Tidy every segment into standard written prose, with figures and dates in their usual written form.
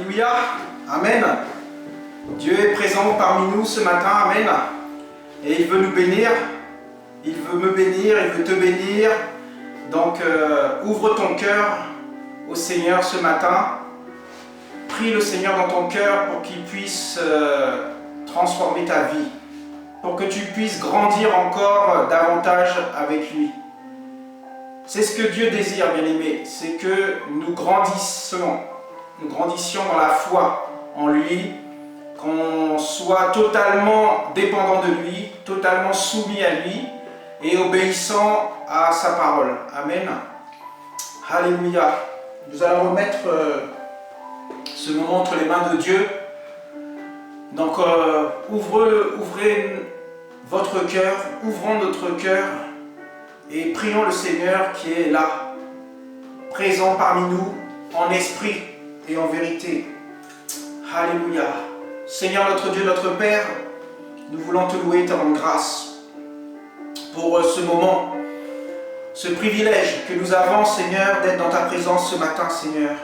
Alléluia. Amen. Dieu est présent parmi nous ce matin. Amen. Et il veut nous bénir. Il veut me bénir, il veut te bénir. Donc ouvre ton cœur au Seigneur ce matin. Prie le Seigneur dans ton cœur pour qu'il puisse transformer ta vie. Pour que tu puisses grandir encore davantage avec lui. C'est ce que Dieu désire, bien-aimé. C'est que nous grandissions dans la foi en lui, qu'on soit totalement dépendant de lui, totalement soumis à lui et obéissant à sa parole. Amen. Alléluia. Nous allons remettre ce moment entre les mains de Dieu. Donc ouvrez votre cœur, ouvrons notre cœur et prions le Seigneur qui est là, présent parmi nous, en esprit et en vérité. Alléluia. Seigneur notre Dieu, notre Père, nous voulons te louer et te rendre grâce pour ce moment, ce privilège que nous avons, Seigneur, d'être dans ta présence ce matin, Seigneur.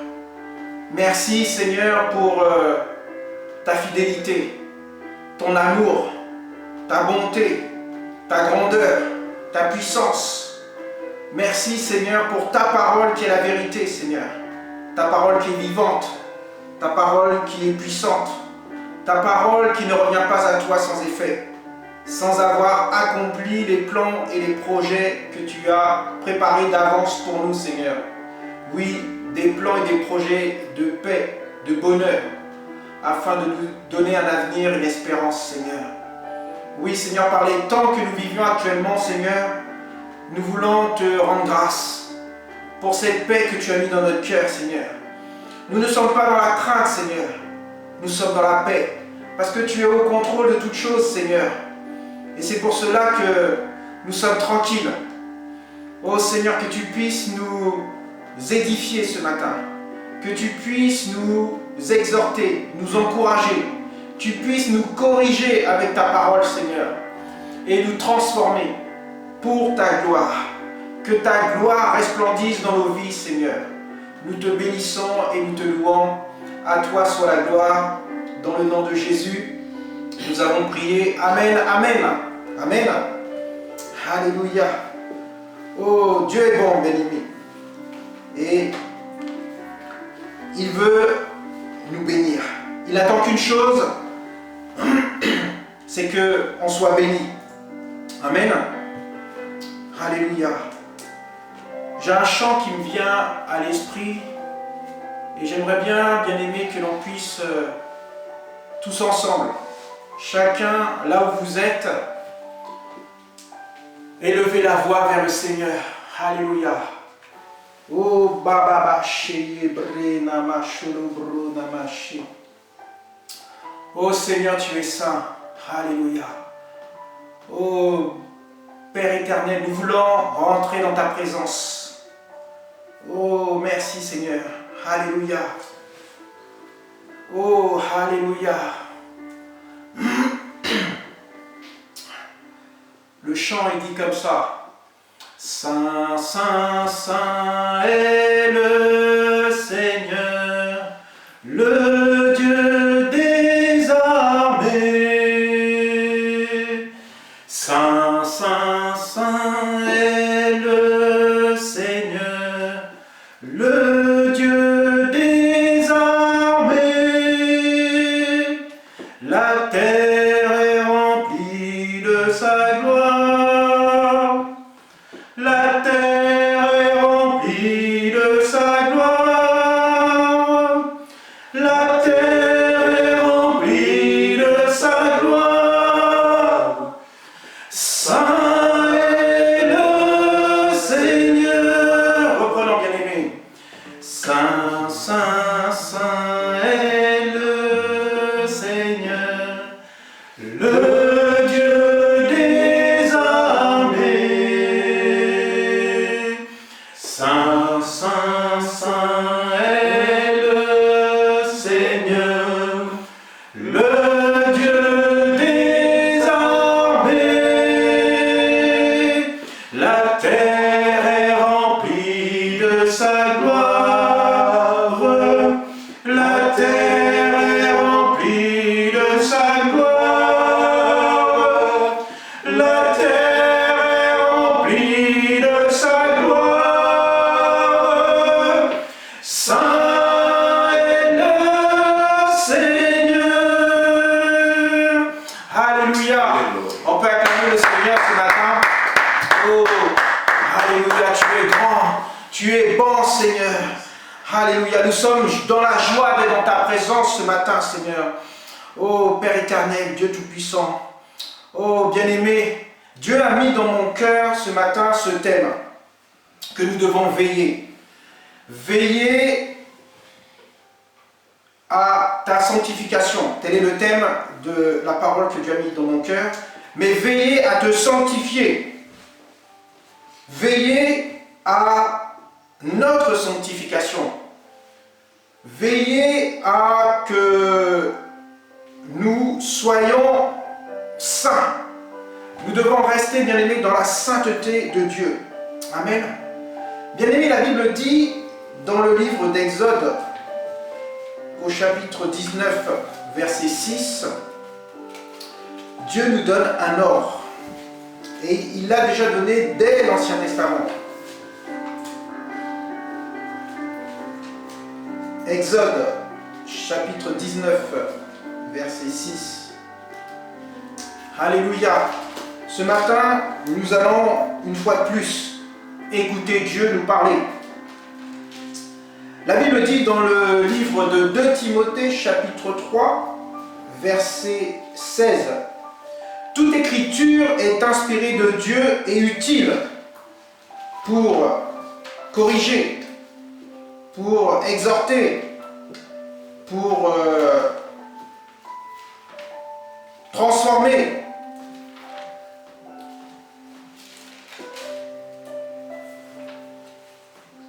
Merci, Seigneur, pour ta fidélité, ton amour, ta bonté, ta grandeur, ta puissance. Merci, Seigneur, pour ta parole qui est la vérité, Seigneur. Ta parole qui est vivante, ta parole qui est puissante, ta parole qui ne revient pas à toi sans effet, sans avoir accompli les plans et les projets que tu as préparés d'avance pour nous, Seigneur. Oui, des plans et des projets de paix, de bonheur, afin de nous donner un avenir, une espérance, Seigneur. Oui, Seigneur, par les temps que nous vivions actuellement, Seigneur, nous voulons te rendre grâce pour cette paix que tu as mis dans notre cœur, Seigneur. Nous ne sommes pas dans la crainte, Seigneur. Nous sommes dans la paix, parce que tu es au contrôle de toutes choses, Seigneur. Et c'est pour cela que nous sommes tranquilles. Oh Seigneur, que tu puisses nous édifier ce matin, que tu puisses nous exhorter, nous encourager, tu puisses nous corriger avec ta parole, Seigneur, et nous transformer pour ta gloire. Que ta gloire resplendisse dans nos vies, Seigneur. Nous te bénissons et nous te louons. À toi soit la gloire. Dans le nom de Jésus, nous avons prié. Amen, amen, amen. Alléluia. Oh, Dieu est bon, bien-aimé. Et il veut nous bénir. Il attend qu'une chose, c'est qu'on soit béni. Amen. Alléluia. J'ai un chant qui me vient à l'esprit et j'aimerais bien aimé, que l'on puisse tous ensemble, chacun là où vous êtes, élever la voix vers le Seigneur. Alléluia. Oh Baba Oh Seigneur, tu es saint. Alléluia. Oh Père éternel, nous voulons rentrer dans ta présence. Oh merci Seigneur. Alléluia. Oh alléluia. Le chant est dit comme ça. Saint, saint, saint est le Seigneur, le Dieu des armées. Saint, saint, saint est le Seigneur, le Dieu des armées. La terre est remplie de sa gloire. La terre est remplie de sa gloire. La terre est remplie de sa gloire. Saint est le Seigneur. Reprenons, bien-aimés. Saint, saint, saint est le Seigneur, le Dieu des armées. Saint, saint, saint est le Seigneur, le Dieu des armées. La terre est remplie de sa gloire. La terre Saint est le Seigneur. Alléluia. On peut acclamer le Seigneur ce matin. Oh, alléluia, tu es grand, tu es bon, Seigneur. Alléluia, nous sommes dans la joie d'être dans ta présence ce matin, Seigneur. Oh, Père éternel, Dieu Tout-Puissant. Oh, bien-aimé, Dieu a mis dans mon cœur ce matin ce thème, que nous devons veiller. Veiller à ta sanctification. Tel est le thème de la parole que Dieu a mis dans mon cœur. Mais veiller à te sanctifier. Veiller à notre sanctification. Veiller à que nous soyons saints. Nous devons rester, bien-aimés, dans la sainteté de Dieu. Amen. Bien-aimés, la Bible dit dans le livre d'Exode, au chapitre 19, verset 6, Dieu nous donne un ordre. Et il l'a déjà donné dès l'Ancien Testament. Exode, chapitre 19, verset 6. Alléluia. Ce matin, nous allons, une fois de plus, écouter Dieu nous parler. La Bible dit dans le livre de 2 Timothée, chapitre 3, verset 16, « Toute écriture est inspirée de Dieu et utile pour corriger, pour exhorter, pour transformer,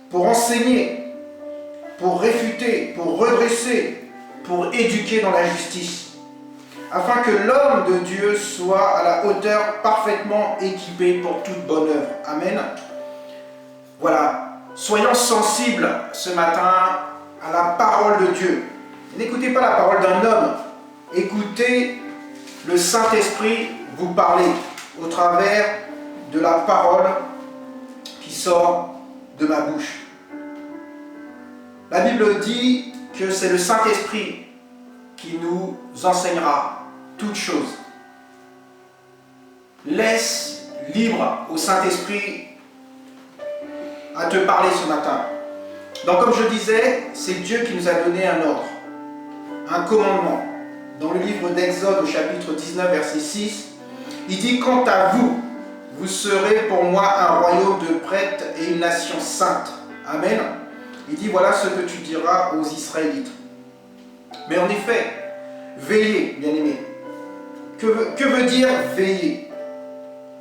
pour enseigner, pour réfuter, pour redresser, pour éduquer dans la justice, afin que l'homme de Dieu soit à la hauteur parfaitement équipé pour toute bonne œuvre. » Amen. Voilà. Soyons sensibles ce matin à la parole de Dieu. N'écoutez pas la parole d'un homme. Écoutez le Saint-Esprit vous parler au travers de la parole qui sort de ma bouche. La Bible dit que c'est le Saint-Esprit qui nous enseignera toutes choses. Laisse libre au Saint-Esprit à te parler ce matin. Donc comme je disais, c'est Dieu qui nous a donné un ordre, un commandement. Dans le livre d'Exode au chapitre 19, verset 6, il dit « Quant à vous, vous serez pour moi un royaume de prêtres et une nation sainte. » Amen. Il dit, voilà ce que tu diras aux Israélites. Mais en effet, veillez, bien-aimés. Que veut dire veiller?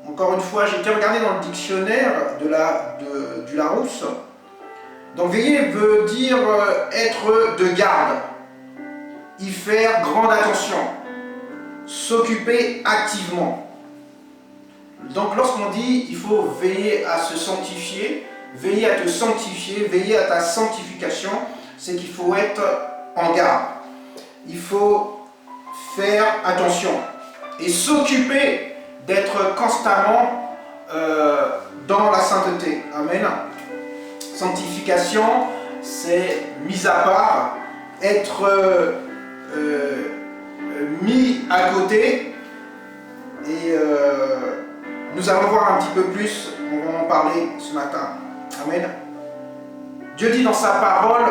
Encore une fois, j'ai été regardé dans le dictionnaire du Larousse. Donc veiller veut dire être de garde, y faire grande attention, s'occuper activement. Donc lorsqu'on dit il faut veiller à se sanctifier, veiller à te sanctifier, veiller à ta sanctification, c'est qu'il faut être en garde. Il faut faire attention et s'occuper d'être constamment dans la sainteté. Amen. Sanctification, c'est mis à part, être mis à côté. Et nous allons voir un petit peu plus, on va en parler ce matin. Amen. Dieu dit dans sa parole,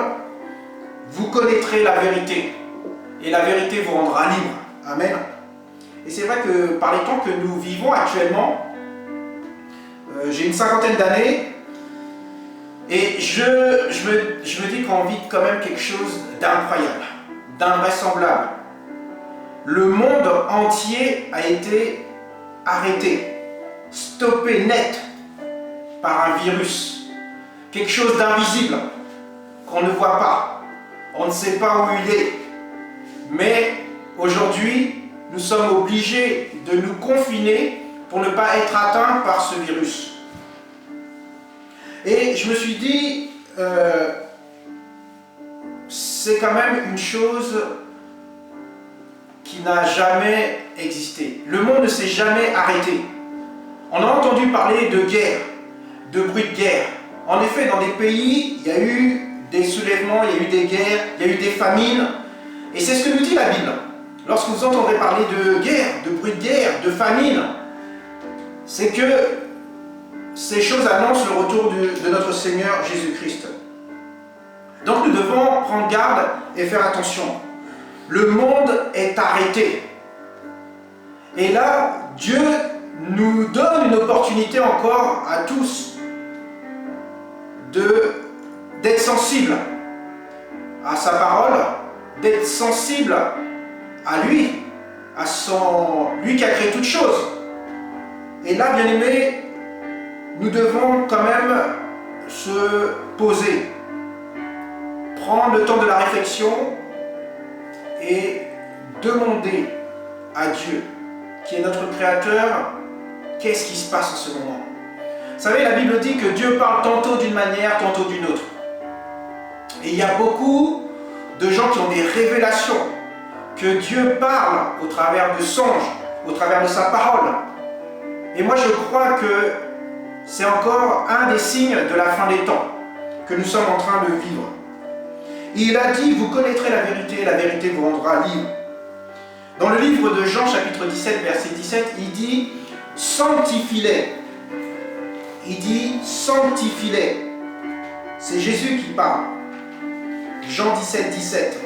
vous connaîtrez la vérité et la vérité vous rendra libre. Amen. Et c'est vrai que par les temps que nous vivons actuellement, j'ai une cinquantaine d'années et je me dis qu'on vit quand même quelque chose d'incroyable, d'invraisemblable. Le monde entier a été arrêté, stoppé net par un virus. Quelque chose d'invisible, qu'on ne voit pas. On ne sait pas où il est. Mais aujourd'hui, nous sommes obligés de nous confiner pour ne pas être atteints par ce virus. Et je me suis dit, c'est quand même une chose qui n'a jamais existé. Le monde ne s'est jamais arrêté. On a entendu parler de guerre, de bruit de guerre. En effet, dans des pays, il y a eu des soulèvements, il y a eu des guerres, il y a eu des famines. Et c'est ce que nous dit la Bible. Lorsque vous entendrez parler de guerre, de bruit de guerre, de famine, c'est que ces choses annoncent le retour de notre Seigneur Jésus-Christ. Donc nous devons prendre garde et faire attention. Le monde est arrêté. Et là, Dieu nous donne une opportunité encore à tous d'être sensibles à sa parole, d'être sensibles à lui, lui qui a créé toutes choses. Et là, bien aimés, nous devons quand même se poser, prendre le temps de la réflexion et demander à Dieu, qui est notre Créateur, qu'est-ce qui se passe en ce moment. Vous savez, la Bible dit que Dieu parle tantôt d'une manière, tantôt d'une autre. Et il y a beaucoup de gens qui ont des révélations, que Dieu parle au travers de songes, au travers de sa parole. Et moi je crois que c'est encore un des signes de la fin des temps que nous sommes en train de vivre. Il a dit, vous connaîtrez la vérité vous rendra libre. Dans le livre de Jean, chapitre 17, verset 17, il dit, sanctifie-les. Il dit, sanctifie-les. C'est Jésus qui parle. Jean 17, 17.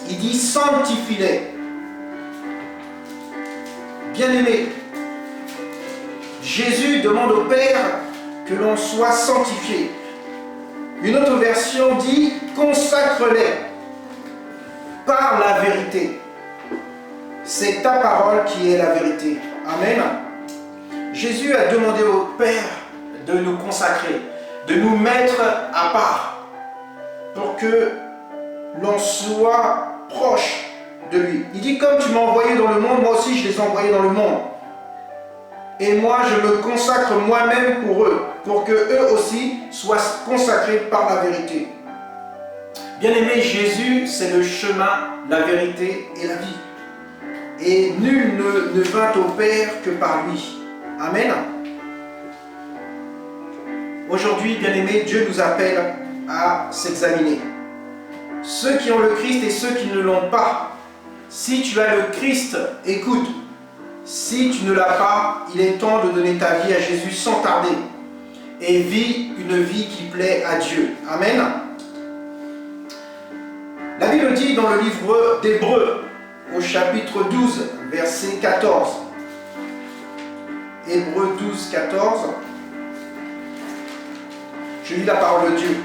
Il dit, sanctifie-les. Bien-aimés, Jésus demande au Père que l'on soit sanctifié. Une autre version dit, consacre-les par la vérité. C'est ta parole qui est la vérité. Amen. Jésus a demandé au Père de nous consacrer, de nous mettre à part, pour que l'on soit proche de lui. Il dit, comme tu m'as envoyé dans le monde, moi aussi je les ai envoyés dans le monde. Et moi je me consacre moi-même pour eux, pour que eux aussi soient consacrés par la vérité. Bien-aimé, Jésus, c'est le chemin, la vérité et la vie. Et nul ne vint au Père que par lui. Amen. Aujourd'hui, bien-aimé, Dieu nous appelle à s'examiner. Ceux qui ont le Christ et ceux qui ne l'ont pas. Si tu as le Christ, écoute. Si tu ne l'as pas, il est temps de donner ta vie à Jésus sans tarder. Et vis une vie qui plaît à Dieu. Amen. La Bible dit dans le livre d'Hébreux, au chapitre 12, verset 14. Hébreux 12, 14. Je lis la parole de Dieu.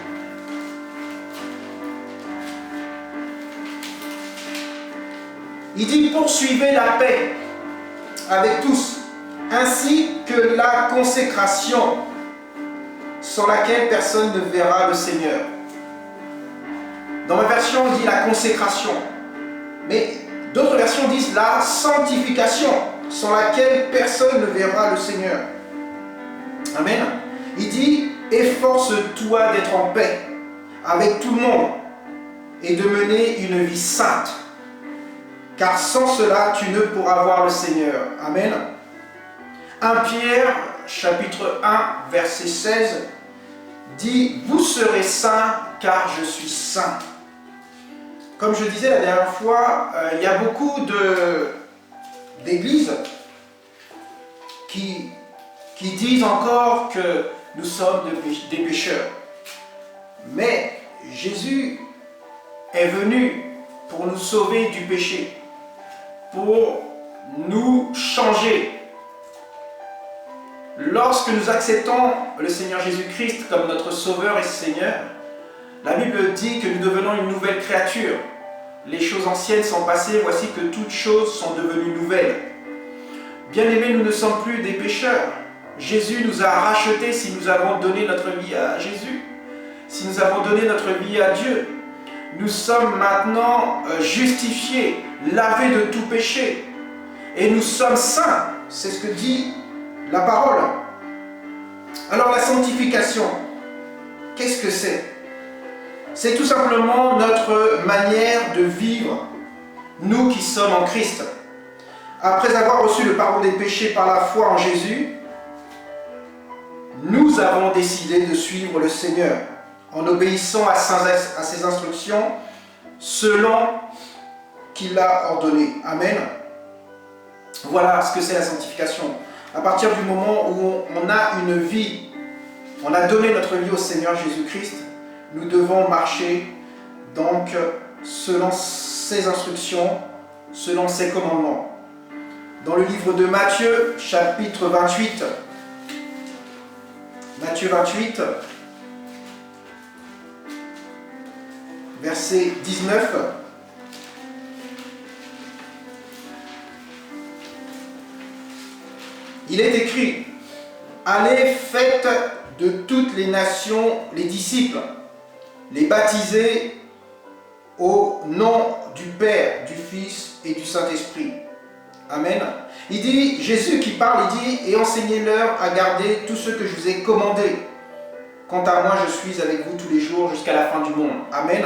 Il dit, poursuivez la paix avec tous, ainsi que la consécration, sans laquelle personne ne verra le Seigneur. Dans ma version, on dit la consécration, mais d'autres versions disent la sanctification, sans laquelle personne ne verra le Seigneur. Amen. Il dit, efforce-toi d'être en paix avec tout le monde et de mener une vie sainte, car sans cela, tu ne pourras voir le Seigneur. Amen. 1 Pierre, chapitre 1, verset 16, dit, vous serez saints, car je suis saint. Comme je disais la dernière fois, il y a beaucoup d'églises qui disent encore que nous sommes des pécheurs. Mais Jésus est venu pour nous sauver du péché, pour nous changer. Lorsque nous acceptons le Seigneur Jésus-Christ comme notre Sauveur et Seigneur, la Bible dit que nous devenons une nouvelle créature. Les choses anciennes sont passées, voici que toutes choses sont devenues nouvelles. Bien-aimés, nous ne sommes plus des pécheurs. Jésus nous a rachetés si nous avons donné notre vie à Jésus, si nous avons donné notre vie à Dieu. Nous sommes maintenant justifiés, lavés de tout péché. Et nous sommes saints, c'est ce que dit la parole. Alors la sanctification, qu'est-ce que c'est? C'est tout simplement notre manière de vivre, nous qui sommes en Christ. Après avoir reçu le pardon des péchés par la foi en Jésus, nous avons décidé de suivre le Seigneur en obéissant à ses instructions, selon qu'il a ordonné. Amen. Voilà ce que c'est la sanctification. À partir du moment où on a une vie, on a donné notre vie au Seigneur Jésus-Christ, nous devons marcher donc selon ses instructions, selon ses commandements. Dans le livre de Matthieu, chapitre 28, Matthieu 28, verset 19, il est écrit: allez, faites de toutes les nations les disciples, les baptisez au nom du Père, du Fils et du Saint-Esprit. Amen. Il dit, Jésus qui parle, il dit: et enseignez-leur à garder tout ce que je vous ai commandé. Quant à moi, je suis avec vous tous les jours jusqu'à la fin du monde. Amen.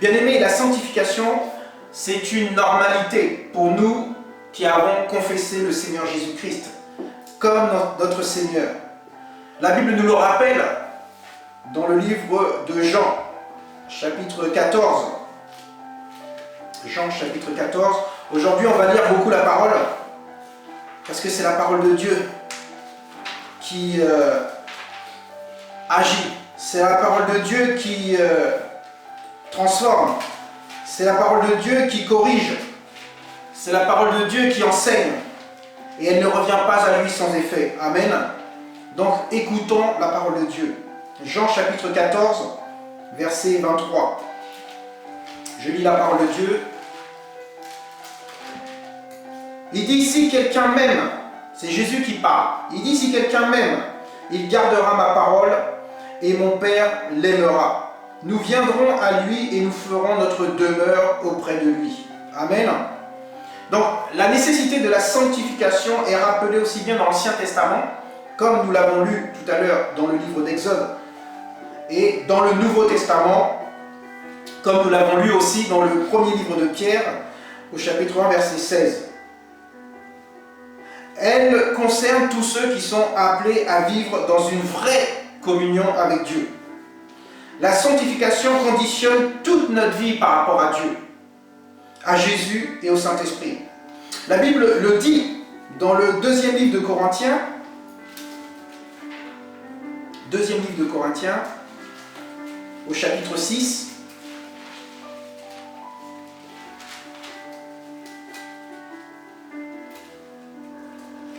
Bien-aimés, la sanctification, c'est une normalité pour nous qui avons confessé le Seigneur Jésus-Christ comme notre Seigneur. La Bible nous le rappelle dans le livre de Jean, chapitre 14. Jean, chapitre 14. Aujourd'hui, on va lire beaucoup la parole, parce que c'est la parole de Dieu qui agit. C'est la parole de Dieu qui transforme. C'est la parole de Dieu qui corrige. C'est la parole de Dieu qui enseigne. Et elle ne revient pas à lui sans effet. Amen. Donc, écoutons la parole de Dieu. Jean, chapitre 14, verset 23. Je lis la parole de Dieu. Il dit: si quelqu'un m'aime, c'est Jésus qui parle. Il dit: si quelqu'un m'aime, il gardera ma parole et mon Père l'aimera. Nous viendrons à lui et nous ferons notre demeure auprès de lui. Amen. Donc, la nécessité de la sanctification est rappelée aussi bien dans l'Ancien Testament, comme nous l'avons lu tout à l'heure dans le livre d'Exode, et dans le Nouveau Testament, comme nous l'avons lu aussi dans le premier livre de Pierre, au chapitre 1, verset 16. Elle concerne tous ceux qui sont appelés à vivre dans une vraie communion avec Dieu. La sanctification conditionne toute notre vie par rapport à Dieu, à Jésus et au Saint-Esprit. La Bible le dit dans le deuxième livre de Corinthiens, au chapitre 6,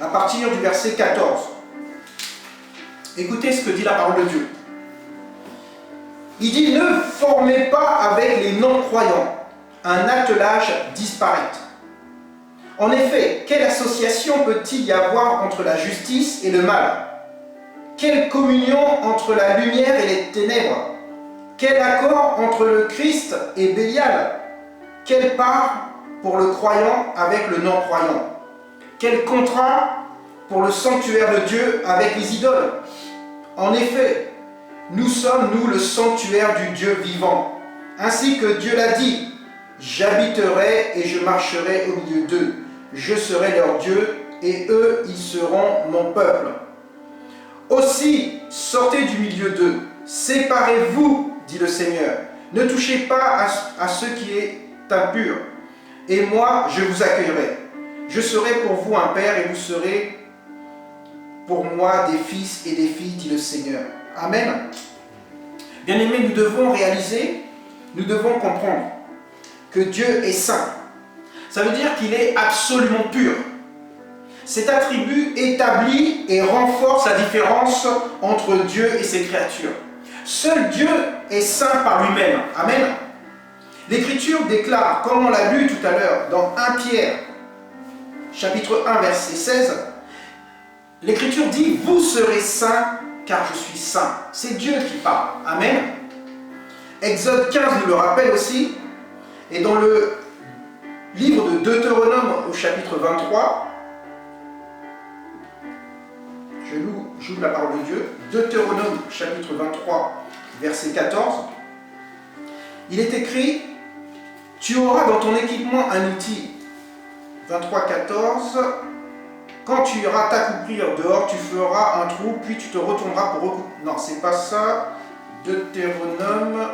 à partir du verset 14. Écoutez ce que dit la parole de Dieu. Il dit: ne formez pas avec les non-croyants un attelage disparate. En effet, quelle association peut-il y avoir entre la justice et le mal? Quelle communion entre la lumière et les ténèbres? Quel accord entre le Christ et Bélial? Quelle part pour le croyant avec le non-croyant? Quel contrat pour le sanctuaire de Dieu avec les idoles? En effet, nous sommes, nous, le sanctuaire du Dieu vivant. Ainsi que Dieu l'a dit: j'habiterai et je marcherai au milieu d'eux. Je serai leur Dieu et eux, ils seront mon peuple. Aussi, sortez du milieu d'eux, séparez-vous, dit le Seigneur. Ne touchez pas à ce qui est impur. Et moi, je vous accueillerai. Je serai pour vous un père et vous serez pour moi des fils et des filles, dit le Seigneur. Amen. Bien-aimés, nous devons réaliser, nous devons comprendre que Dieu est saint. Ça veut dire qu'il est absolument pur. Cet attribut établit et renforce la différence entre Dieu et ses créatures. Seul Dieu est saint par lui-même. Amen. L'Écriture déclare, comme on l'a lu tout à l'heure dans 1 Pierre, chapitre 1, verset 16, l'Écriture dit: vous serez saints car je suis saint. C'est Dieu qui parle. Amen. Exode 15 nous le rappelle aussi. Et dans le livre de Deutéronome au chapitre 23, j'ouvre la parole de Dieu. Deutéronome chapitre 23, verset 14. Il est écrit: tu auras dans ton équipement un outil. 23, 14. Quand tu iras t'accouplir dehors, tu feras un trou, puis tu te retourneras pour recouper. Non, c'est pas ça. Deutéronome.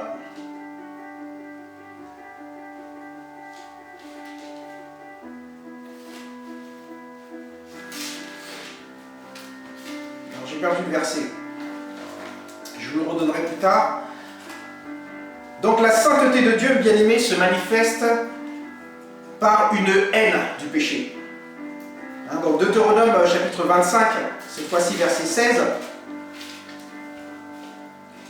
J'ai perdu le verset. Je vous le redonnerai plus tard. Donc la sainteté de Dieu, bien-aimé, se manifeste par une haine du péché. Donc Deutéronome chapitre 25, cette fois-ci verset 16.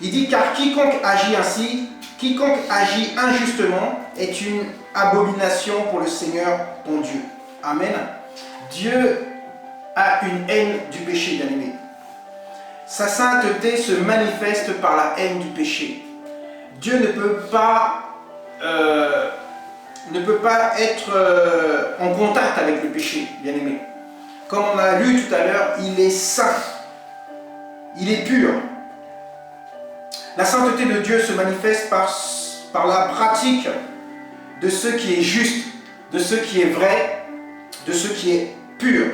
Il dit, car quiconque agit ainsi, quiconque agit injustement, est une abomination pour le Seigneur ton Dieu. Amen. Dieu a une haine du péché, bien-aimé. Sa sainteté se manifeste par la haine du péché. Dieu ne peut pas être en contact avec le péché, bien-aimé. Comme on a lu tout à l'heure, il est saint. Il est pur. La sainteté de Dieu se manifeste par la pratique de ce qui est juste, de ce qui est vrai, de ce qui est pur.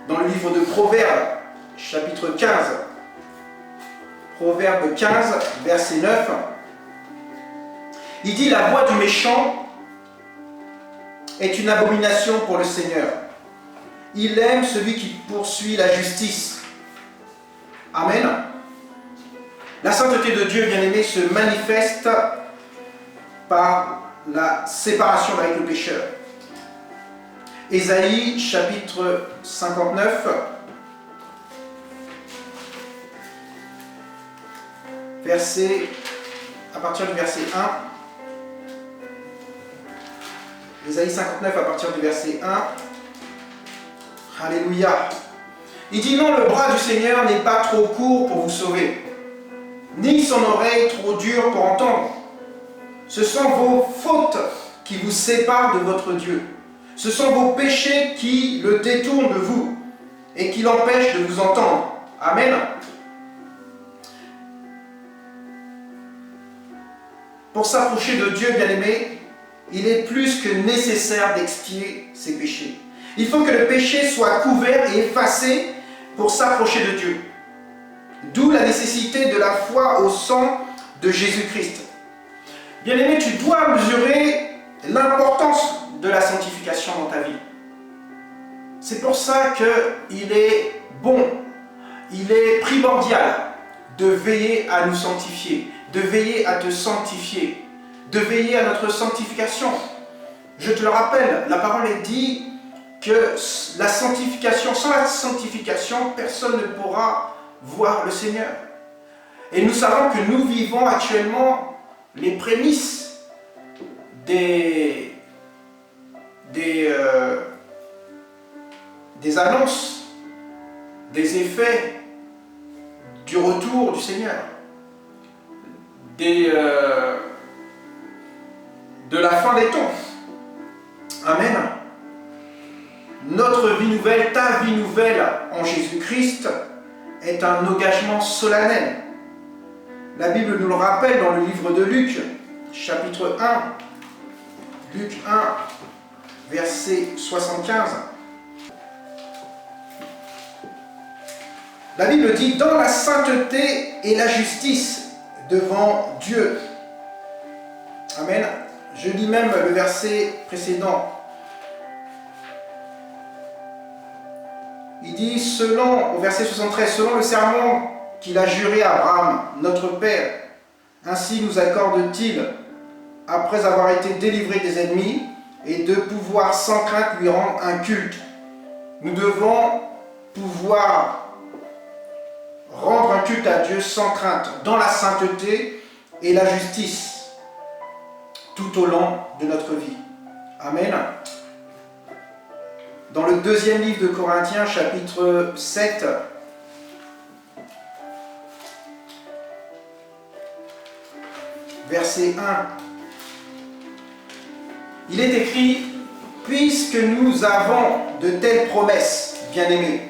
Dans le livre de Proverbes, chapitre 15, Proverbe 15, verset 9, il dit, la voix du méchant est une abomination pour le Seigneur. Il aime celui qui poursuit la justice. Amen. La sainteté de Dieu, bien-aimé, se manifeste par la séparation avec le pécheur. Ésaïe, chapitre 59, à partir du verset 1. Ésaïe 59 à partir du verset 1. Alléluia. Il dit, non, le bras du Seigneur n'est pas trop court pour vous sauver, ni son oreille trop dure pour entendre. Ce sont vos fautes qui vous séparent de votre Dieu. Ce sont vos péchés qui le détournent de vous et qui l'empêchent de vous entendre. Amen. Pour s'approcher de Dieu, bien-aimé, il est plus que nécessaire d'expier ses péchés. Il faut que le péché soit couvert et effacé pour s'approcher de Dieu. D'où la nécessité de la foi au sang de Jésus-Christ. Bien-aimé, tu dois mesurer l'importance de la sanctification dans ta vie. C'est pour ça qu'il est bon, il est primordial de veiller à nous sanctifier, de veiller à te sanctifier, de veiller à notre sanctification. Je te le rappelle, la parole est dit que la sanctification, sans la sanctification, personne ne pourra voir le Seigneur. Et nous savons que nous vivons actuellement les prémices des annonces, des effets du retour du Seigneur, de la fin des temps. Amen. Notre vie nouvelle, ta vie nouvelle en Jésus-Christ est un engagement solennel. La Bible nous le rappelle dans le livre de Luc, chapitre 1, Luc 1, verset 75. La Bible dit, dans la sainteté et la justice devant Dieu. Amen. Je lis même le verset précédent. Il dit, au verset 73, selon le serment qu'il a juré à Abraham, notre Père, ainsi nous accorde-t-il, après avoir été délivrés des ennemis, et de pouvoir sans crainte lui rendre un culte. Nous devons pouvoir rendre un culte à Dieu sans crainte, dans la sainteté et la justice, tout au long de notre vie. Amen. Dans le deuxième livre de Corinthiens, chapitre 7, verset 1, il est écrit, « Puisque nous avons de telles promesses, bien-aimés,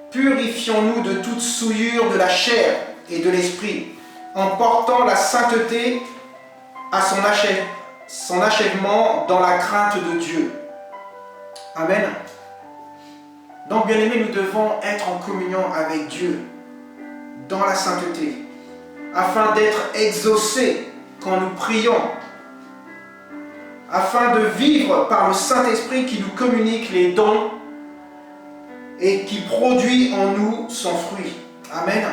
purifions-nous de toute souillure de la chair et de l'esprit, en portant la sainteté à son achèvement dans la crainte de Dieu. » Amen. Donc, bien-aimés, nous devons être en communion avec Dieu dans la sainteté. afin d'être exaucés quand nous prions, afin de vivre par le Saint-Esprit qui nous communique les dons et qui produit en nous son fruit. Amen.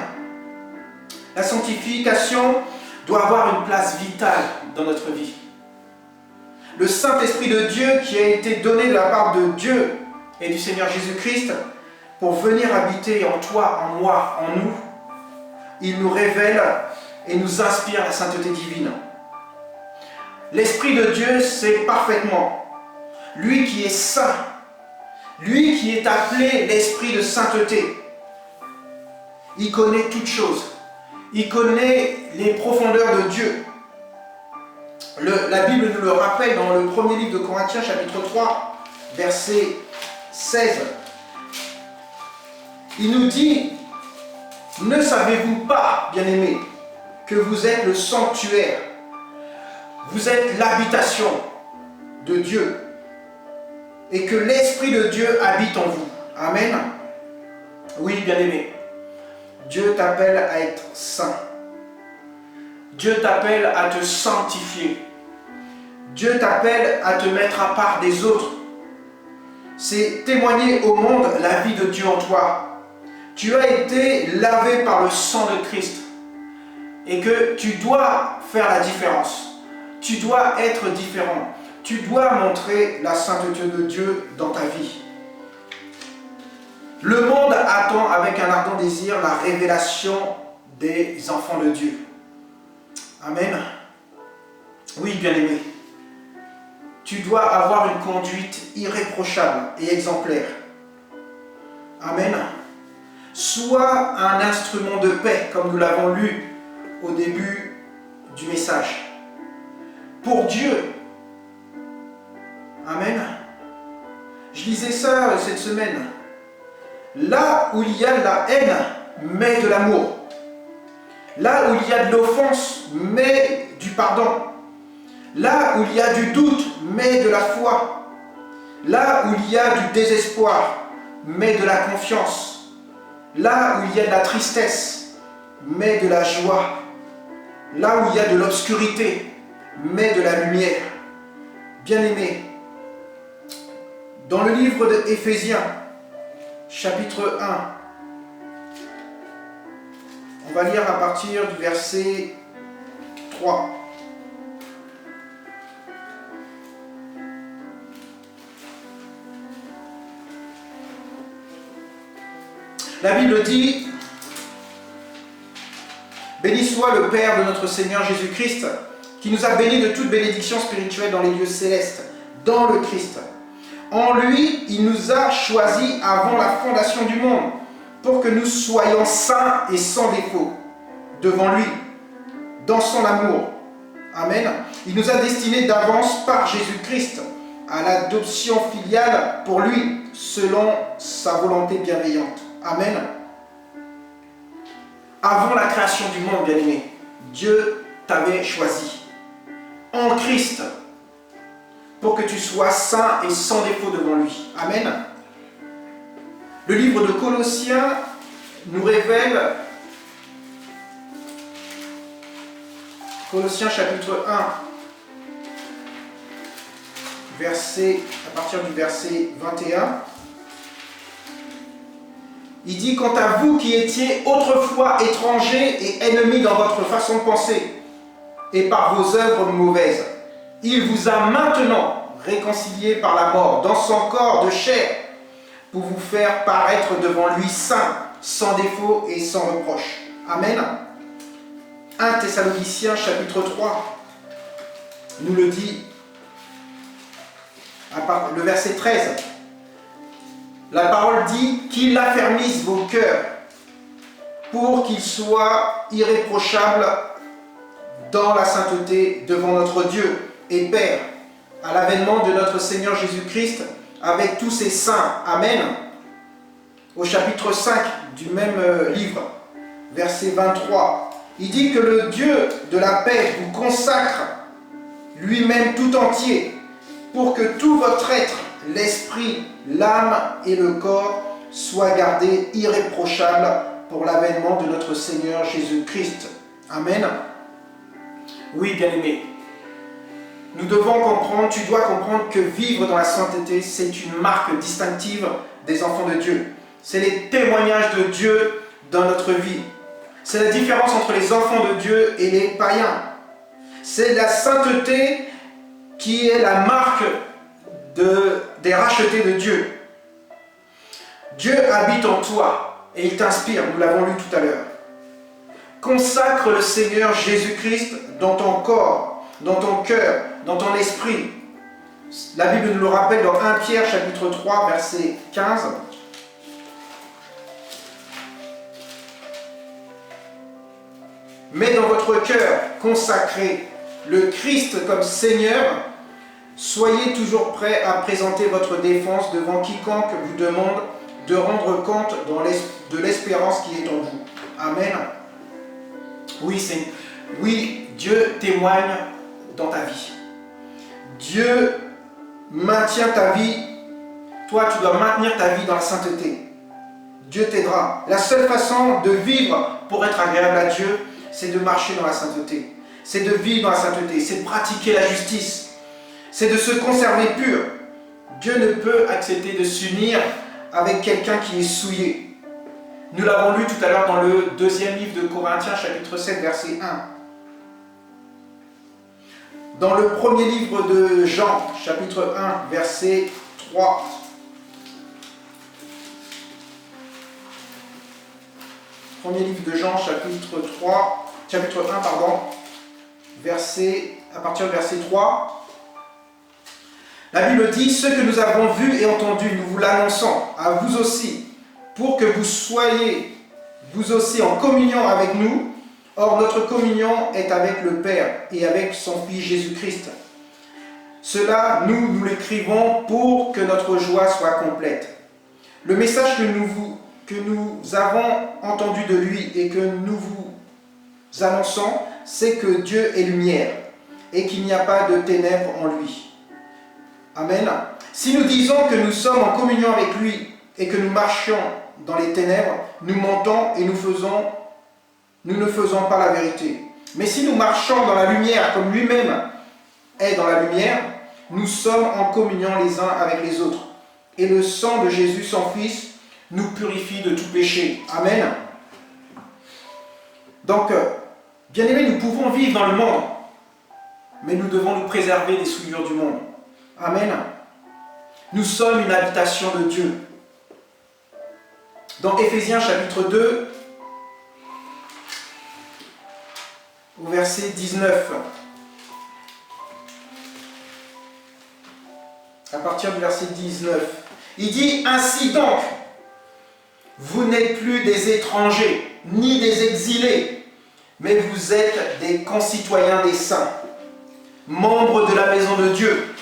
La sanctification doit avoir une place vitale dans notre vie. Le Saint-Esprit de Dieu qui a été donné de la part de Dieu et du Seigneur Jésus-Christ pour venir habiter en toi, en moi, en nous, il nous révèle et nous inspire la sainteté divine. L'Esprit de Dieu sait parfaitement, lui qui est saint, lui qui est appelé l'Esprit de sainteté, il connaît toutes choses, il connaît les profondeurs de Dieu. La Bible nous le rappelle dans le premier livre de Corinthiens, chapitre 3, verset 16. Il nous dit, « Ne savez-vous pas, bien-aimés, que vous êtes le sanctuaire, vous êtes l'habitation de Dieu, et que l'Esprit de Dieu habite en vous. » Amen. Oui, bien-aimés, Dieu t'appelle à être saint. Dieu t'appelle à te sanctifier. Dieu t'appelle à te mettre à part des autres. C'est témoigner au monde la vie de Dieu en toi. Tu as été lavé par le sang de Christ et que tu dois faire la différence. Tu dois être différent. Tu dois montrer la sainteté de Dieu dans ta vie. Le monde attend avec un ardent désir la révélation des enfants de Dieu. Amen. Oui, bien-aimé, tu dois avoir une conduite irréprochable et exemplaire. Amen. Sois un instrument de paix, comme nous l'avons lu au début du message. Pour Dieu. Amen. Je lisais ça cette semaine. Là où il y a de la haine, mets de l'amour. Là où il y a de l'offense, mets du pardon. Là où il y a du doute, mets de la foi. Là où il y a du désespoir, mets de la confiance. Là où il y a de la tristesse, mets de la joie. Là où il y a de l'obscurité, mets de la lumière. Bien-aimés, dans le livre d'Éphésiens, chapitre 1, on va lire à partir du verset 3. La Bible dit, « Béni soit le Père de notre Seigneur Jésus-Christ, qui nous a bénis de toute bénédiction spirituelle dans les lieux célestes, dans le Christ. En lui, il nous a choisis avant la fondation du monde, pour que nous soyons saints et sans défaut devant lui, dans son amour. » Amen. Il nous a destinés d'avance par Jésus-Christ à l'adoption filiale pour lui, selon sa volonté bienveillante. Amen. Avant la création du monde, bien-aimé, Dieu t'avait choisi en Christ pour que tu sois saint et sans défaut devant lui. Amen. Le livre de Colossiens nous révèle, Colossiens chapitre 1, à partir du verset 21, il dit « Quant à vous qui étiez autrefois étrangers et ennemis dans votre façon de penser, et par vos œuvres mauvaises, il vous a maintenant réconciliés par la mort dans son corps de chair, pour vous faire paraître devant lui saint, sans défaut et sans reproche. » Amen. 1 Thessaloniciens chapitre 3 nous le dit, le verset 13. La parole dit qu'il affermisse vos cœurs pour qu'ils soient irréprochables dans la sainteté devant notre Dieu et Père, à l'avènement de notre Seigneur Jésus-Christ avec tous ses saints. Amen. Au chapitre 5 du même livre, verset 23, il dit que le Dieu de la paix vous consacre lui-même tout entier pour que tout votre être, l'esprit, l'âme et le corps soient gardés irréprochables pour l'avènement de notre Seigneur Jésus-Christ. Amen. Oui, bien-aimé. Nous devons comprendre, tu dois comprendre que vivre dans la sainteté, c'est une marque distinctive des enfants de Dieu. C'est les témoignages de Dieu dans notre vie. C'est la différence entre les enfants de Dieu et les païens. C'est la sainteté qui est la marque des rachetés de Dieu. Dieu habite en toi et il t'inspire, nous l'avons lu tout à l'heure. Consacre le Seigneur Jésus-Christ dans ton corps, dans ton cœur, dans ton esprit. La Bible nous le rappelle dans 1 Pierre chapitre 3 verset 15. Mais dans votre cœur, consacrez le Christ comme Seigneur. Soyez toujours prêts à présenter votre défense devant quiconque vous demande de rendre compte de l'espérance qui est en vous. Amen. Oui, Dieu témoigne dans ta vie. Dieu maintient ta vie. Toi, tu dois maintenir ta vie dans la sainteté. Dieu t'aidera. La seule façon de vivre pour être agréable à Dieu, c'est de marcher dans la sainteté. C'est de vivre dans la sainteté. C'est de pratiquer la justice. C'est de se conserver pur. Dieu ne peut accepter de s'unir avec quelqu'un qui est souillé. Nous l'avons lu tout à l'heure dans le 2e livre de Corinthiens, chapitre 7, verset 1. Dans le premier livre de Jean, chapitre 1, verset 3. Premier livre de Jean, chapitre 1, à partir du verset 3. La Bible dit, ce que nous avons vu et entendu, nous vous l'annonçons à vous aussi, pour que vous soyez, vous aussi, en communion avec nous. Or, notre communion est avec le Père et avec son Fils Jésus-Christ. Cela, nous l'écrivons pour que notre joie soit complète. Le message que nous avons entendu de lui et que nous vous annonçons, c'est que Dieu est lumière et qu'il n'y a pas de ténèbres en lui. Amen. Si nous disons que nous sommes en communion avec lui et que nous marchions dans les ténèbres, nous mentons et nous ne faisons pas la vérité. Mais si nous marchons dans la lumière comme lui-même est dans la lumière, nous sommes en communion les uns avec les autres. Et le sang de Jésus, son Fils, nous purifie de tout péché. Amen. Donc, bien-aimés, nous pouvons vivre dans le monde, mais nous devons nous préserver des souillures du monde. Amen. Nous sommes une habitation de Dieu. Dans Éphésiens chapitre 2, au verset 19, à partir du verset 19, il dit, ainsi donc, vous n'êtes plus des étrangers, ni des exilés, mais vous êtes des concitoyens des saints, membres de la maison de Dieu.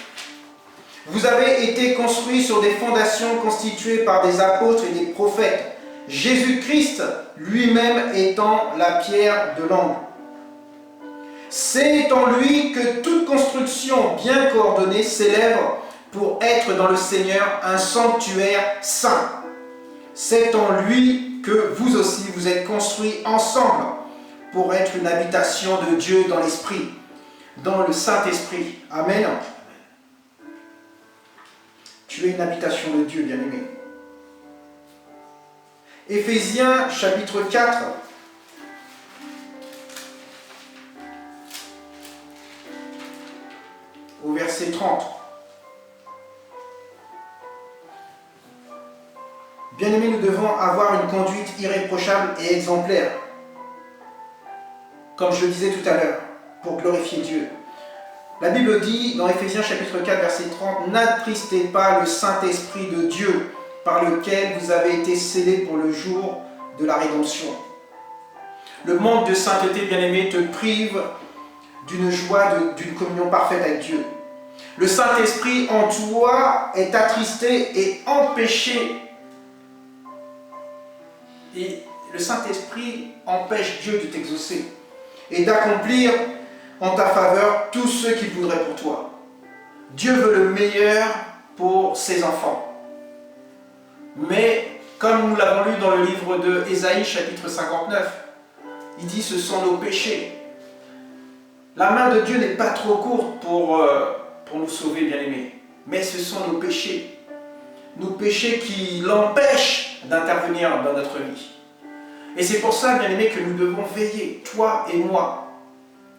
Vous avez été construits sur des fondations constituées par des apôtres et des prophètes, Jésus-Christ lui-même étant la pierre de l'angle. C'est en lui que toute construction bien coordonnée s'élève pour être dans le Seigneur un sanctuaire saint. C'est en lui que vous aussi vous êtes construits ensemble pour être une habitation de Dieu dans l'Esprit, dans le Saint-Esprit. Amen. Tu es une habitation de Dieu, bien-aimé. Éphésiens chapitre 4. Au verset 30. Bien-aimés, nous devons avoir une conduite irréprochable et exemplaire, comme je le disais tout à l'heure, pour glorifier Dieu. La Bible dit dans Éphésiens chapitre 4, verset 30, « N'attristez pas le Saint-Esprit de Dieu, par lequel vous avez été scellés pour le jour de la rédemption. » Le manque de sainteté, bien-aimé, te prive d'une joie, d'une communion parfaite avec Dieu. Le Saint-Esprit en toi est attristé et empêché. Et le Saint-Esprit empêche Dieu de t'exaucer et d'accomplir en ta faveur tout ce qu'il voudrait pour toi. Dieu veut le meilleur pour ses enfants. Mais, comme nous l'avons lu dans le livre de Ésaïe, chapitre 59, Il dit ce sont nos péchés. La main de Dieu n'est pas trop courte pour nous sauver, bien-aimés. Mais ce sont nos péchés. Nos péchés qui l'empêchent d'intervenir dans notre vie. Et c'est pour ça, bien-aimés, que nous devons veiller, toi et moi,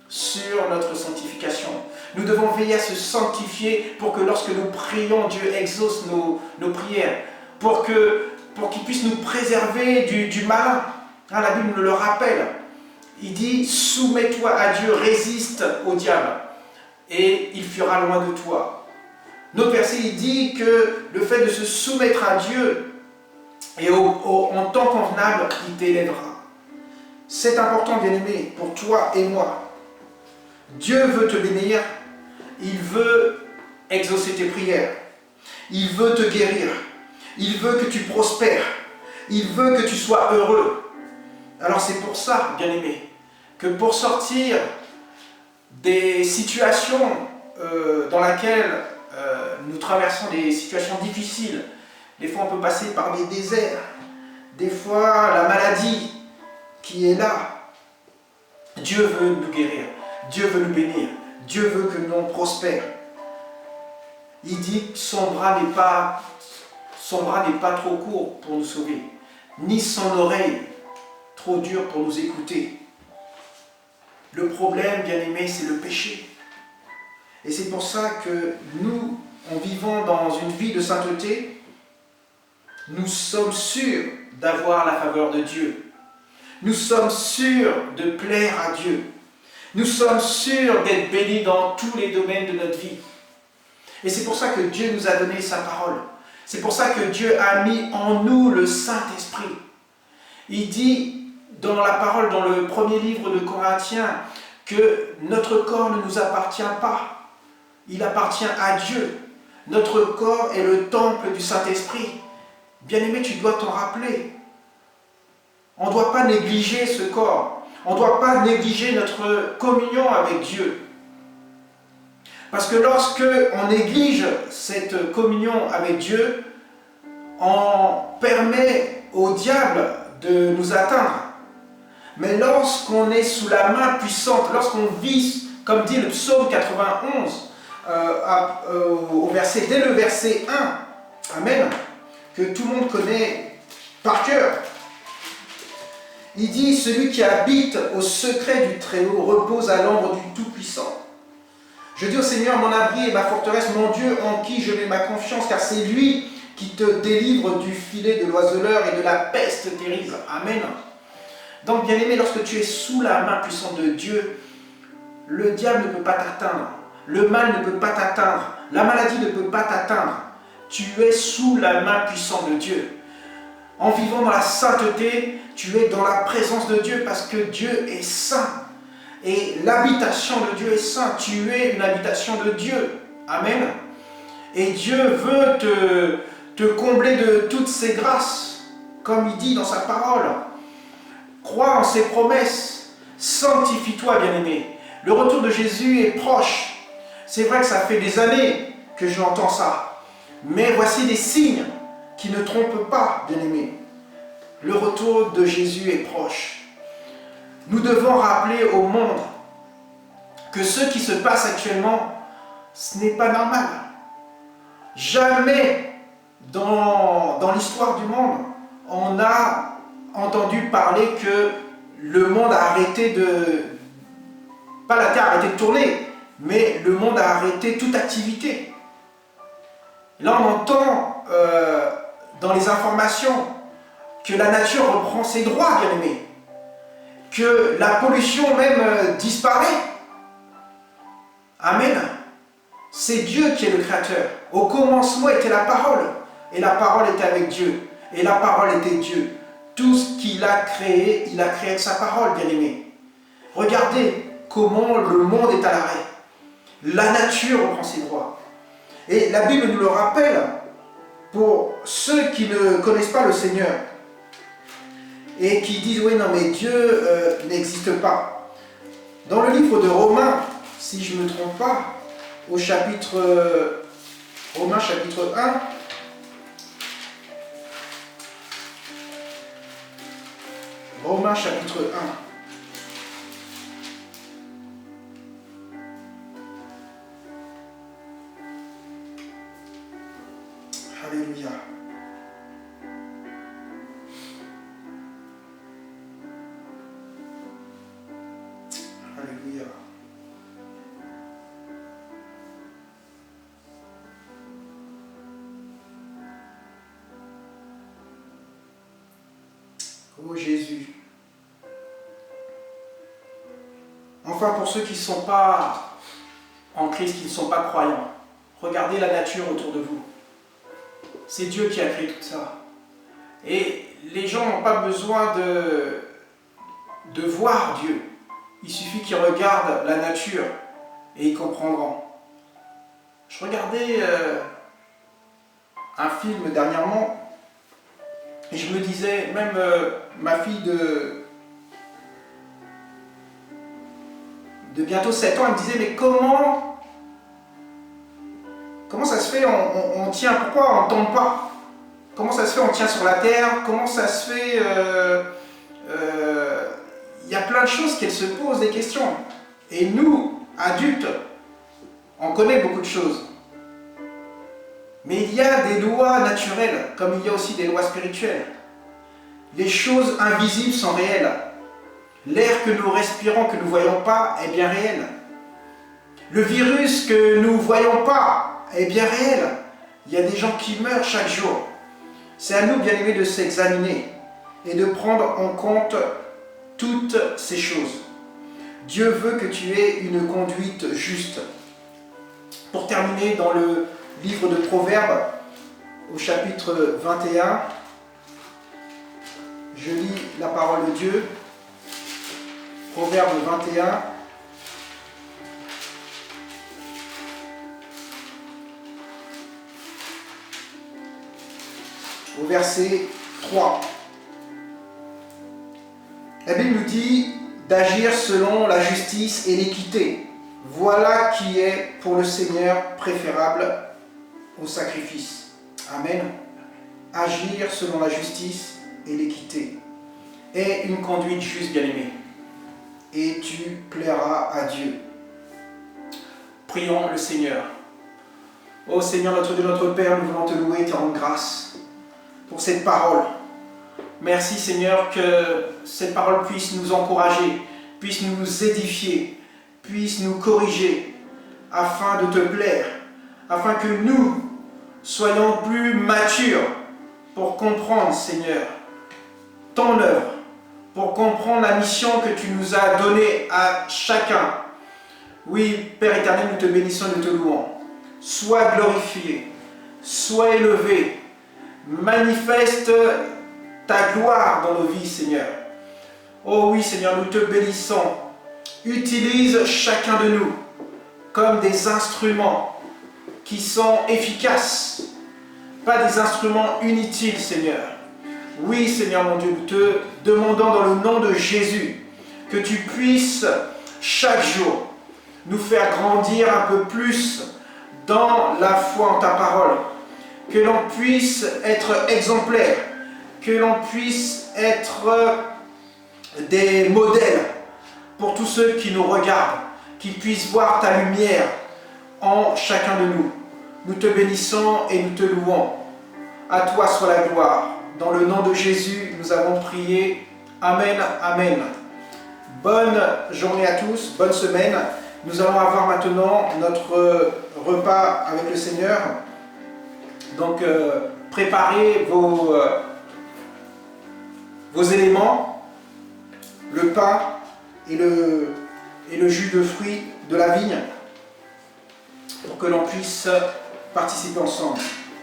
sur notre sanctification. Nous devons veiller à se sanctifier pour que lorsque nous prions, Dieu exauce nos prières. Pour qu'il puisse nous préserver du malin. Hein, la Bible nous le rappelle. Il dit, soumets-toi à Dieu, résiste au diable, et il fuira loin de toi. Notre verset, il dit que le fait de se soumettre à Dieu, et en temps convenable, il t'élèvera. C'est important, bien-aimé, pour toi et moi. Dieu veut te bénir, il veut exaucer tes prières, il veut te guérir, il veut que tu prospères, il veut que tu sois heureux. Alors c'est pour ça, bien-aimé, que pour sortir des situations dans lesquelles nous traversons des situations difficiles, des fois on peut passer par des déserts, des fois la maladie qui est là, Dieu veut nous guérir, Dieu veut nous bénir, Dieu veut que nous prospères. Il dit que son bras n'est pas trop court pour nous sauver, ni son oreille trop dur pour nous écouter. Le problème, bien-aimé, c'est le péché. Et c'est pour ça que nous, en vivant dans une vie de sainteté, nous sommes sûrs d'avoir la faveur de Dieu. Nous sommes sûrs de plaire à Dieu. Nous sommes sûrs d'être bénis dans tous les domaines de notre vie. Et c'est pour ça que Dieu nous a donné sa parole. C'est pour ça que Dieu a mis en nous le Saint-Esprit. Il dit dans la parole, dans le premier livre de Corinthiens, que notre corps ne nous appartient pas. Il appartient à Dieu. Notre corps est le temple du Saint-Esprit. Bien-aimé, tu dois t'en rappeler. On ne doit pas négliger ce corps. On ne doit pas négliger notre communion avec Dieu. Parce que lorsque on néglige cette communion avec Dieu, on permet au diable de nous atteindre. Mais lorsqu'on est sous la main puissante, lorsqu'on vit, comme dit le psaume 91, dès le verset 1, Amen, que tout le monde connaît par cœur, il dit, celui qui habite au secret du Très-Haut repose à l'ombre du Tout-Puissant. Je dis au Seigneur, mon abri et ma forteresse, mon Dieu en qui je mets ma confiance, car c'est lui qui te délivre du filet de l'oiseleur et de la peste terrible. Amen. Donc, bien-aimé, lorsque tu es sous la main puissante de Dieu, le diable ne peut pas t'atteindre, le mal ne peut pas t'atteindre, la maladie ne peut pas t'atteindre. Tu es sous la main puissante de Dieu. En vivant dans la sainteté, tu es dans la présence de Dieu parce que Dieu est saint. Et l'habitation de Dieu est sainte. Tu es une habitation de Dieu. Amen. Et Dieu veut te combler de toutes ses grâces, comme il dit dans sa parole. Crois en ses promesses. Sanctifie-toi, bien-aimé. Le retour de Jésus est proche. C'est vrai que ça fait des années que j'entends ça. Mais voici des signes qui ne trompent pas, bien-aimé. Le retour de Jésus est proche. Nous devons rappeler au monde que ce qui se passe actuellement, ce n'est pas normal. Jamais dans l'histoire du monde, on a entendu parler que le monde a arrêté pas la Terre a arrêté de tourner, mais le monde a arrêté toute activité. Là, on entend dans les informations que la nature reprend ses droits, bien-aimés. Que la pollution même disparaît. Amen. C'est Dieu qui est le créateur. Au commencement était la parole. Et la parole était avec Dieu. Et la parole était Dieu. Tout ce qu'il a créé, il a créé avec sa parole, bien-aimés. Regardez comment le monde est à l'arrêt. La nature reprend ses droits. Et la Bible nous le rappelle pour ceux qui ne connaissent pas le Seigneur et qui disent oui non mais Dieu n'existe pas. Dans le livre de Romains, si je ne me trompe pas, au chapitre Romains chapitre 1, Romains chapitre ô Jésus. Enfin, pour ceux qui ne sont pas en Christ, qui ne sont pas croyants, regardez la nature autour de vous. C'est Dieu qui a créé tout ça. Et les gens n'ont pas besoin de voir Dieu. Il suffit qu'ils regardent la nature et ils comprendront. Je regardais un film dernièrement et je me disais, même ma fille de bientôt 7 ans, elle me disait, mais comment ça se fait, on tient, pourquoi on ne tombe pas? Comment ça se fait, on tient sur la terre? Comment ça se fait il y a plein de choses qu'elle se pose des questions. Et nous, adultes, on connaît beaucoup de choses. Mais il y a des lois naturelles, comme il y a aussi des lois spirituelles. Les choses invisibles sont réelles. L'air que nous respirons, que nous ne voyons pas, est bien réel. Le virus que nous ne voyons pas est bien réel. Il y a des gens qui meurent chaque jour. C'est à nous, bien-aimés, de s'examiner et de prendre en compte toutes ces choses. Dieu veut que tu aies une conduite juste. Pour terminer, dans le livre de Proverbes, au chapitre 21, je lis la parole de Dieu. Proverbe 21. Au verset 3. La Bible nous dit d'agir selon la justice et l'équité. Voilà qui est pour le Seigneur préférable au sacrifice. Amen. Agir selon la justice et l'équité. Et une conduite juste, bien-aimée. Et tu plairas à Dieu. Prions le Seigneur. Ô Seigneur, notre Dieu, notre Père, nous voulons te louer et te rendre grâce pour cette parole. Merci Seigneur que cette parole puisse nous encourager, puisse nous édifier, puisse nous corriger afin de te plaire, afin que nous soyons plus matures pour comprendre Seigneur ton œuvre, pour comprendre la mission que tu nous as donnée à chacun. Oui, Père éternel, nous te bénissons et nous te louons. Sois glorifié, sois élevé, manifeste ta gloire dans nos vies, Seigneur. Oh oui, Seigneur, nous te bénissons. Utilise chacun de nous comme des instruments qui sont efficaces, pas des instruments inutiles, Seigneur. Oui, Seigneur mon Dieu, nous te demandons dans le nom de Jésus que tu puisses chaque jour nous faire grandir un peu plus dans la foi en ta parole, que l'on puisse être exemplaire, que l'on puisse être des modèles pour tous ceux qui nous regardent, qu'ils puissent voir ta lumière en chacun de nous. Nous te bénissons et nous te louons. À toi soit la gloire. Dans le nom de Jésus, nous avons prié. Amen, amen. Bonne journée à tous, bonne semaine. Nous allons avoir maintenant notre repas avec le Seigneur. Donc, préparez vos éléments, le pain et le jus de fruits de la vigne, pour que l'on puisse participer ensemble.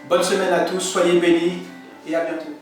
Bonne semaine à tous, soyez bénis et à bientôt.